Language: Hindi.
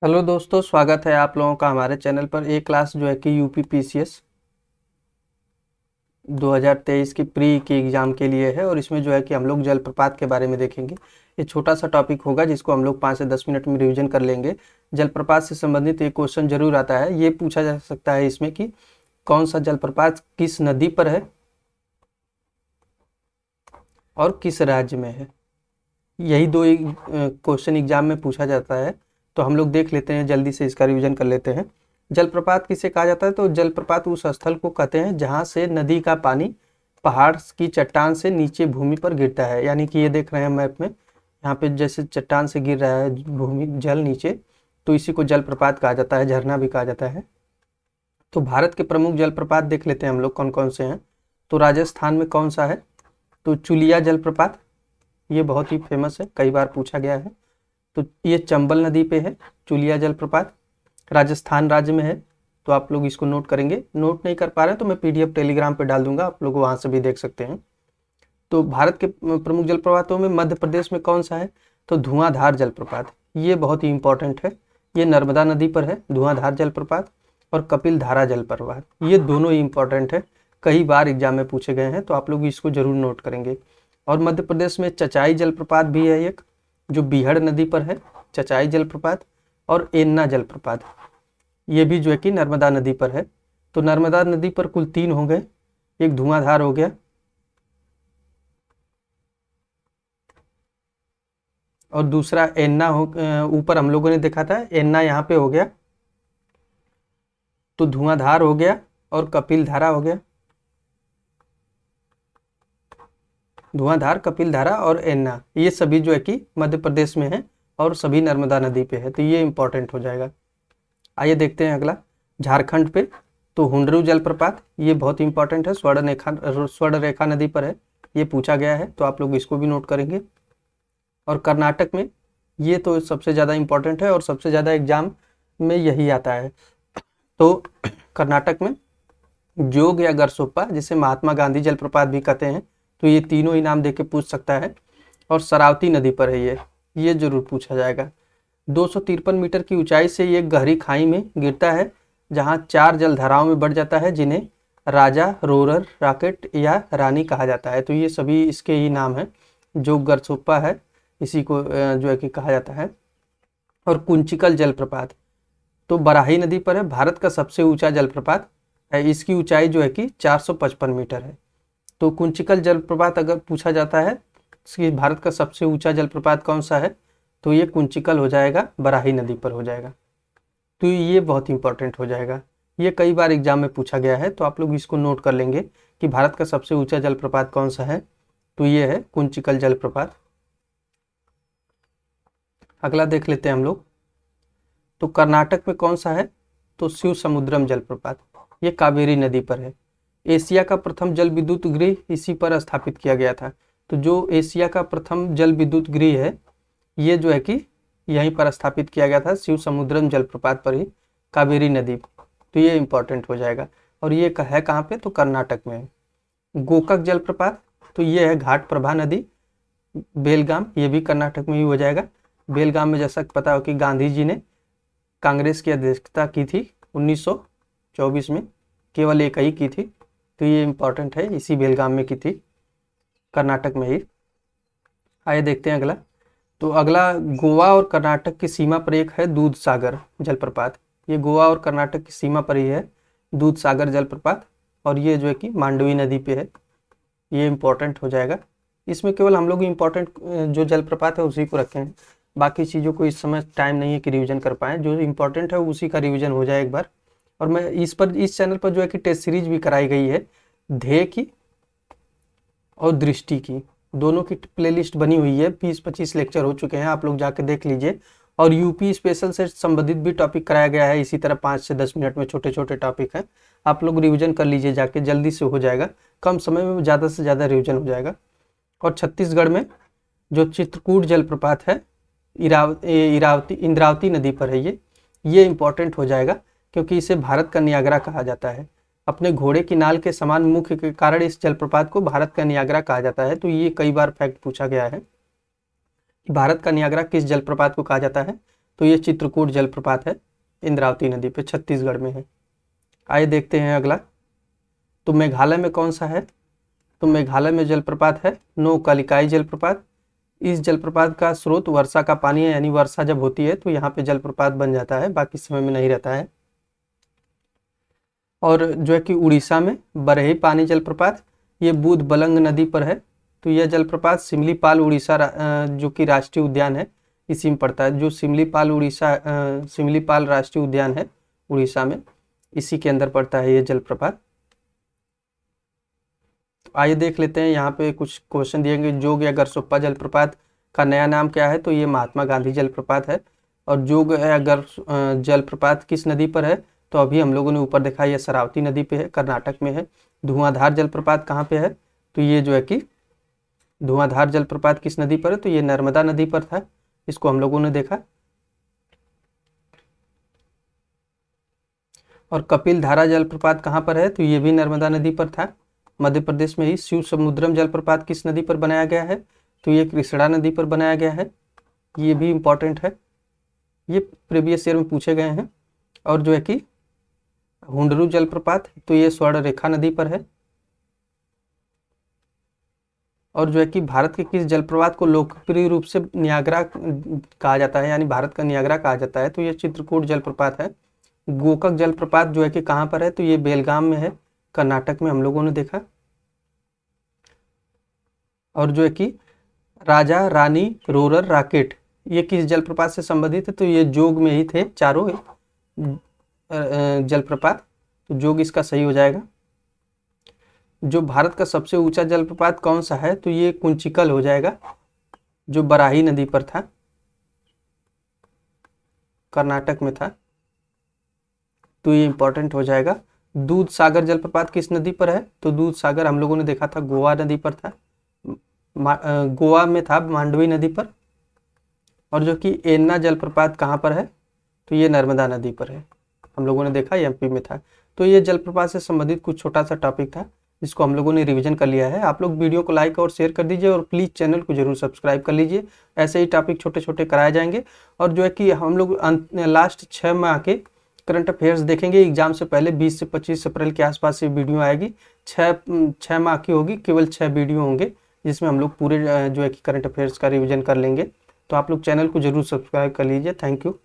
हेलो दोस्तों, स्वागत है आप लोगों का हमारे चैनल पर। एक क्लास जो है कि यूपी पीसीएस 2023 की प्री की एग्ज़ाम के लिए है और इसमें जो है कि हम लोग जलप्रपात के बारे में देखेंगे। ये छोटा सा टॉपिक होगा जिसको हम लोग 5 से 10 मिनट में रिवीजन कर लेंगे। जलप्रपात से संबंधित एक क्वेश्चन जरूर आता है। ये पूछा जा सकता है इसमें कि कौन सा जलप्रपात किस नदी पर है और किस राज्य में है। यही दो क्वेश्चन एग्जाम में पूछा जाता है। तो हम लोग देख लेते हैं, जल्दी से इसका रिवीजन कर लेते हैं। जलप्रपात किसे कहा जाता है? तो जलप्रपात उस स्थल को कहते हैं जहां से नदी का पानी पहाड़ की चट्टान से नीचे भूमि पर गिरता है। यानी कि ये देख रहे हैं मैप में, यहाँ पे जैसे चट्टान से गिर रहा है भूमि जल नीचे, तो इसी को जलप्रपात कहा जाता है, झरना भी कहा जाता है। तो भारत के प्रमुख जलप्रपात देख लेते हैं हम लोग कौन कौन से हैं। तो राजस्थान में कौन सा है? तो चुलिया जलप्रपात, ये बहुत ही फेमस है, कई बार पूछा गया है। तो ये चंबल नदी पे है चुलिया जलप्रपात, राजस्थान राज्य में है। तो आप लोग इसको नोट करेंगे। नोट नहीं कर पा रहे तो मैं पीडीएफ टेलीग्राम पे डाल दूंगा, आप लोग वहां से भी देख सकते हैं। तो भारत के प्रमुख जलप्रपातों में मध्य प्रदेश में कौन सा है? तो धुआंधार जलप्रपात, ये बहुत ही इंपॉर्टेंट है। ये नर्मदा नदी पर है धुआंधार जलप्रपात, और कपिल धारा जलप्रपात, ये दोनों ही इंपॉर्टेंट है, कई बार एग्जाम में पूछे गए हैं। तो आप लोग इसको जरूर नोट करेंगे। और मध्य प्रदेश में चचाई जलप्रपात भी है एक, जो बीहड़ नदी पर है, चचाई जलप्रपात। और एन्ना जलप्रपात, ये भी जो है कि नर्मदा नदी पर है। तो नर्मदा नदी पर कुल 3 हो गए, एक धुआंधार हो गया और दूसरा एन्ना हो, ऊपर हम लोगों ने देखा था एन्ना यहाँ पे हो गया। तो धुआंधार हो गया और कपिल धारा हो गया। धुआंधार, कपिल धारा और एन्ना, ये सभी जो है कि मध्य प्रदेश में है और सभी नर्मदा नदी पे है। तो ये इंपॉर्टेंट हो जाएगा। आइए देखते हैं अगला, झारखंड पे। तो हुंडरू जलप्रपात, ये बहुत इंपॉर्टेंट है, स्वर्ण रेखा नदी पर है, ये पूछा गया है। तो आप लोग इसको भी नोट करेंगे। और कर्नाटक में, ये तो सबसे ज़्यादा इंपॉर्टेंट है और सबसे ज़्यादा एग्जाम में यही आता है। तो कर्नाटक में जोग या गरसोप्पा, जिसे महात्मा गांधी जलप्रपात भी कहते हैं, तो ये तीनों ही नाम देके पूछ सकता है। और शरावती नदी पर है ये जरूर पूछा जाएगा। 253 मीटर की ऊंचाई से ये गहरी खाई में गिरता है, जहां 4 जलधाराओं में बढ़ जाता है, जिन्हें राजा, रोरर, रॉकेट या रानी कहा जाता है। तो ये सभी इसके ही नाम हैं। जो गरसोप्पा है इसी को जो है कि कहा जाता है। और कुंचिकल जलप्रपात, तो बराही नदी पर है, भारत का सबसे ऊंचा जलप्रपात है। इसकी ऊंचाई जो है कि 455 मीटर है। तो कुंचिकल जलप्रपात अगर पूछा जाता है कि भारत का सबसे ऊंचा जलप्रपात कौन सा है, तो ये कुंचिकल हो जाएगा, बराही नदी पर हो जाएगा। तो ये बहुत इंपॉर्टेंट हो जाएगा, ये कई बार एग्जाम में पूछा गया है। तो आप लोग इसको नोट कर लेंगे कि भारत का सबसे ऊंचा जलप्रपात कौन सा है। तो ये है कुंचिकल जलप्रपात। अगला देख लेते हैं हम लोग। तो कर्नाटक में कौन सा है? तो शिव समुद्रम जलप्रपात, ये कावेरी नदी पर है। एशिया का प्रथम जल विद्युत गृह इसी पर स्थापित किया गया था। तो जो एशिया का प्रथम जल विद्युत गृह है, ये जो है कि यहीं पर स्थापित किया गया था, शिव समुद्रम जलप्रपात पर ही, कावेरी नदी। तो ये इंपॉर्टेंट हो जाएगा। और ये है कहाँ पे? तो कर्नाटक में है। गोकक जलप्रपात, तो ये है घाट प्रभा नदी, बेलगाम, ये भी कर्नाटक में ही हो जाएगा। बेलगाम में जैसा पता हो कि गांधी जी ने कांग्रेस की अध्यक्षता की थी 1924 में, केवल एक ही की थी। तो ये इंपॉर्टेंट है, इसी बेलगाम में की थी, कर्नाटक में ही। आइए देखते हैं अगला। तो अगला, गोवा और कर्नाटक की सीमा पर एक है दूध सागर जलप्रपात। ये गोवा और कर्नाटक की सीमा पर ही है दूध सागर जलप्रपात, और ये जो है कि मांडवी नदी पे है। ये इंपॉर्टेंट हो जाएगा। इसमें केवल हम लोग इंपॉर्टेंट जो जलप्रपात है उसी को रखे हैं, बाकी चीज़ों को इस समय टाइम नहीं है कि रिवीजन कर पाएँ। जो इंपॉर्टेंट है उसी का रिवीजन हो जाए एक बार। और मैं इस चैनल पर जो है कि टेस्ट सीरीज भी कराई गई है, ध्येय की और दृष्टि की, दोनों की प्लेलिस्ट बनी हुई है। 20-25 लेक्चर हो चुके हैं, आप लोग जाके देख लीजिए। और यूपी स्पेशल से संबंधित भी टॉपिक कराया गया है, इसी तरह 5 से 10 मिनट में छोटे छोटे टॉपिक हैं। आप लोग रिवीजन कर लीजिए जाके, जल्दी से हो जाएगा, कम समय में ज़्यादा से ज़्यादा रिवीजन हो जाएगा। और छत्तीसगढ़ में जो चित्रकूट जलप्रपात है, इंद्रावती नदी पर है ये इंपॉर्टेंट हो जाएगा, क्योंकि इसे भारत का नियाग्रा कहा जाता है। अपने घोड़े की नाल के समान मुख के कारण इस जलप्रपात को भारत का नियाग्रा कहा जाता है। तो ये कई बार फैक्ट पूछा गया है कि भारत का नियाग्रा किस जलप्रपात को कहा जाता है। तो ये चित्रकूट जलप्रपात है, इंद्रावती नदी पे, छत्तीसगढ़ में है। आइए देखते हैं अगला। तो मेघालय में कौन सा है? तो मेघालय में जलप्रपात है नोकालिकाई जलप्रपात। इस जलप्रपात का स्रोत वर्षा का पानी है, यानी वर्षा जब होती है तो यहाँ पे जलप्रपात बन जाता है, बाकी समय में नहीं रहता है। और जो है कि उड़ीसा में बरही पानी जलप्रपात, ये बूद बलंग नदी पर है। तो यह जलप्रपात सिमलीपाल उड़ीसा जो कि राष्ट्रीय उद्यान है, इसी में पड़ता है। जो सिमलीपाल राष्ट्रीय उद्यान है उड़ीसा में, इसी के अंदर पड़ता है ये जलप्रपात। तो आइए देख लेते हैं, यहाँ पे कुछ क्वेश्चन दिए गए। जोग या गरसोप्पा जलप्रपात का नया नाम क्या है? तो ये महात्मा गांधी जलप्रपात है। और जोग या जलप्रपात किस नदी पर है? तो अभी हम लोगों ने ऊपर देखा, ये शरावती नदी पे है, कर्नाटक में है। धुआंधार जलप्रपात कहाँ पे है? तो ये जो है कि धुआंधार जलप्रपात किस नदी पर है? तो ये नर्मदा नदी पर था, इसको हम लोगों ने देखा। और कपिल धारा जलप्रपात कहाँ पर है? तो ये भी नर्मदा नदी पर था, मध्य प्रदेश में ही। शिव समुद्रम जलप्रपात किस नदी पर बनाया गया है? तो ये कृष्णा नदी पर बनाया गया है, ये भी इम्पोर्टेंट है, ये प्रीवियस ईयर में पूछे गए हैं। और जो है कि हुंडरू जलप्रपात, तो ये स्वर्ण रेखा नदी पर है। और जो है कि भारत के किस जलप्रपात को लोकप्रिय रूप से नियाग्रा कहा जाता है, यानी भारत का नियाग्रा कहा जाता है? तो ये चित्रकूट जलप्रपात है। गोकक जलप्रपात जो है कि कहाँ पर है? तो ये बेलगाम में है, कर्नाटक में, हम लोगों ने देखा। और जो है कि राजा रानी रोरर रॉकेट, ये किस जलप्रपात से संबंधित है? तो ये जोग में ही थे चारों जलप्रपात, तो जोग इसका सही हो जाएगा। जो भारत का सबसे ऊंचा जलप्रपात कौन सा है? तो ये कुंचिकल हो जाएगा, जो बराही नदी पर था, कर्नाटक में था, तो ये इंपॉर्टेंट हो जाएगा। दूध सागर जलप्रपात किस नदी पर है? तो दूध सागर हम लोगों ने देखा था, गोवा नदी पर था, गोवा में था, मांडवी नदी पर। और जो कि एन्ना जलप्रपात कहाँ पर है? तो ये नर्मदा नदी पर है, हम लोगों ने देखा, एमपी में था। तो ये जलप्रपात से संबंधित कुछ छोटा सा टॉपिक था, जिसको हम लोगों ने रिवीजन कर लिया है। आप लोग वीडियो को लाइक और शेयर कर दीजिए, और प्लीज़ चैनल को जरूर सब्सक्राइब कर लीजिए, ऐसे ही टॉपिक छोटे छोटे कराए जाएंगे। और जो है कि हम लोग लास्ट 6 माह के करंट अफेयर्स देखेंगे एग्जाम से पहले। 20 से 25 अप्रैल के आसपास ये वीडियो आएगी, 6 माह की होगी, केवल 6 वीडियो होंगे, जिसमें हम लोग पूरे जो है कि करंट अफेयर्स का रिवीजन कर लेंगे। तो आप लोग चैनल को जरूर सब्सक्राइब कर लीजिए। Thank you.